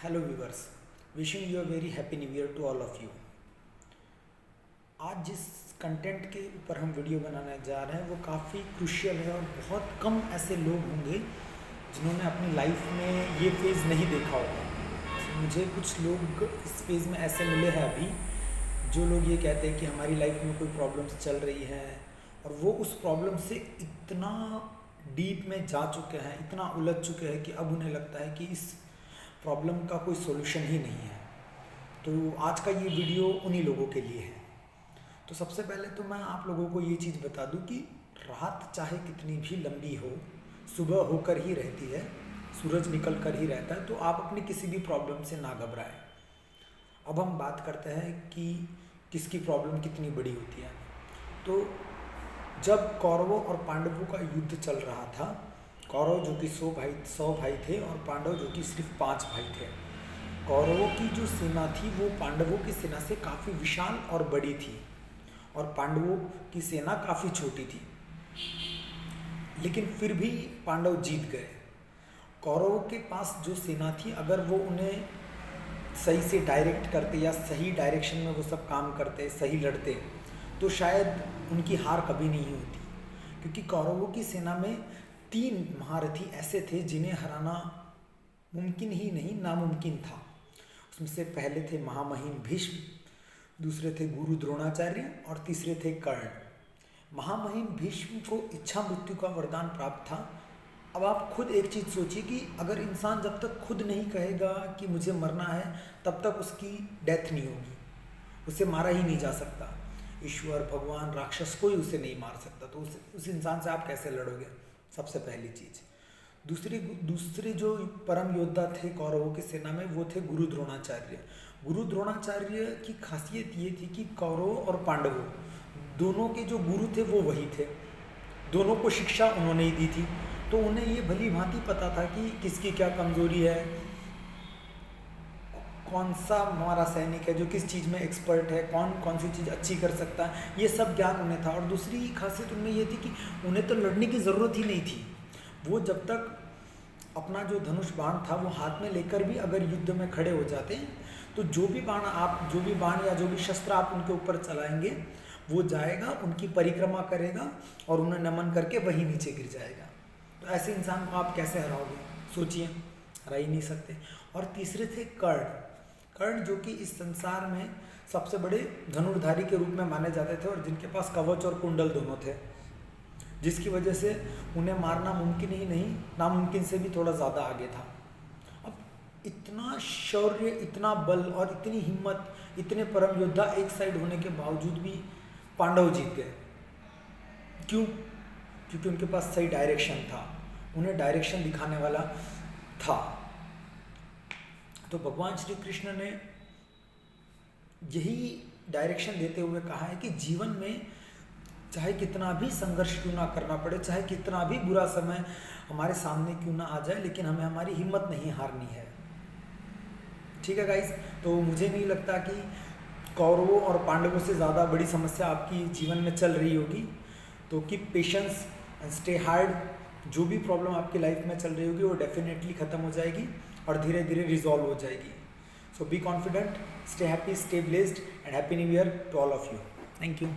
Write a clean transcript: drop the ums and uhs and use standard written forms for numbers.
Hello viewers, wishing you a very happy new year to all of you. आज जिस content के ऊपर हम वीडियो बनाने जा रहे हैं वो काफ़ी क्रूशियल है और बहुत कम ऐसे लोग होंगे जिन्होंने अपनी लाइफ में ये फेज़ नहीं देखा होगा। मुझे कुछ लोग इस फेज़ में ऐसे मिले हैं अभी, जो लोग ये कहते हैं कि हमारी लाइफ में कोई प्रॉब्लम्स चल रही हैं और वो उस प्रॉब्लम से इतना डीप में जा चुके हैं, इतना उलझ चुके हैं कि अब उन्हें लगता है कि इस प्रॉब्लम का कोई सोल्यूशन ही नहीं है। तो आज का ये वीडियो उन्हीं लोगों के लिए है। तो सबसे पहले तो मैं आप लोगों को ये चीज़ बता दूं कि रात चाहे कितनी भी लंबी हो, सुबह होकर ही रहती है, सूरज निकल कर ही रहता है। तो आप अपनी किसी भी प्रॉब्लम से ना घबराएं। अब हम बात करते हैं कि किसकी प्रॉब्लम कितनी बड़ी होती है। तो जब कौरवों और पांडवों का युद्ध चल रहा था, कौरव जो कि 100 भाई थे और पांडव जो कि सिर्फ 5 भाई थे। कौरवों की जो सेना थी वो पांडवों की सेना से काफ़ी विशाल और बड़ी थी और पांडवों की सेना काफ़ी छोटी थी, लेकिन फिर भी पांडव जीत गए। कौरवों के पास जो सेना थी, अगर वो उन्हें सही से डायरेक्ट करते या सही डायरेक्शन में वो सब काम करते, सही लड़ते, तो शायद उनकी हार कभी नहीं होती। क्योंकि कौरवों की सेना में 3 महारथी ऐसे थे जिन्हें हराना मुमकिन ही नहीं, नामुमकिन था। उसमें से पहले थे महामहिम भीष्म, दूसरे थे गुरु द्रोणाचार्य और तीसरे थे कर्ण। महामहिम भीष्म को इच्छा मृत्यु का वरदान प्राप्त था। अब आप खुद एक चीज़ सोचिए कि अगर इंसान जब तक खुद नहीं कहेगा कि मुझे मरना है, तब तक उसकी डेथ नहीं होगी, उसे मारा ही नहीं जा सकता। ईश्वर, भगवान, राक्षस कोई उसे नहीं मार सकता। तो उस इंसान से आप कैसे लड़ोगे, सबसे पहली चीज़। दूसरे जो परम योद्धा थे कौरवों की सेना में, वो थे गुरु द्रोणाचार्य। गुरु द्रोणाचार्य की खासियत ये थी कि कौरवों और पांडवों दोनों के जो गुरु थे वो वही थे, दोनों को शिक्षा उन्होंने ही दी थी। तो उन्हें ये भली भांति पता था कि किसकी क्या कमजोरी है, कौन सा हमारा सैनिक है जो किस चीज़ में एक्सपर्ट है, कौन सी चीज़ अच्छी कर सकता है, ये सब ज्ञान उन्हें था। और दूसरी खासियत उनमें ये थी कि उन्हें तो लड़ने की ज़रूरत ही नहीं थी। वो जब तक अपना जो धनुष बाण था वो हाथ में लेकर भी अगर युद्ध में खड़े हो जाते हैं, तो जो भी बाण या जो भी शस्त्र आप उनके ऊपर चलाएंगे, वो जाएगा, उनकी परिक्रमा करेगा और उन्हें नमन करके वहीं नीचे गिर जाएगा। तो ऐसे इंसान को आप कैसे हराओगे, सोचिए, हरा ही नहीं सकते। और तीसरे थे कर्ण, जो कि इस संसार में सबसे बड़े धनुर्धारी के रूप में माने जाते थे और जिनके पास कवच और कुंडल दोनों थे, जिसकी वजह से उन्हें मारना मुमकिन ही नहीं, नामुमकिन से भी थोड़ा ज़्यादा आगे था। अब इतना शौर्य, इतना बल और इतनी हिम्मत, इतने परम योद्धा एक साइड होने के बावजूद भी पांडव जीत गए। क्यों? क्योंकि उनके पास सही डायरेक्शन था, उन्हें डायरेक्शन दिखाने वाला था। तो भगवान श्री कृष्ण ने यही डायरेक्शन देते हुए कहा है कि जीवन में चाहे कितना भी संघर्ष क्यों ना करना पड़े, चाहे कितना भी बुरा समय हमारे सामने क्यों ना आ जाए, लेकिन हमें हमारी हिम्मत नहीं हारनी है। ठीक है गाइस, तो मुझे नहीं लगता कि कौरवों और पांडवों से ज़्यादा बड़ी समस्या आपकी जीवन में चल रही होगी। तो keep patience and stay hard. जो भी प्रॉब्लम आपकी लाइफ में चल रही होगी वो डेफिनेटली ख़त्म हो जाएगी और धीरे धीरे रिजॉल्व हो जाएगी। So be confident, stay happy, stay blessed and happy new year to all of you. Thank you.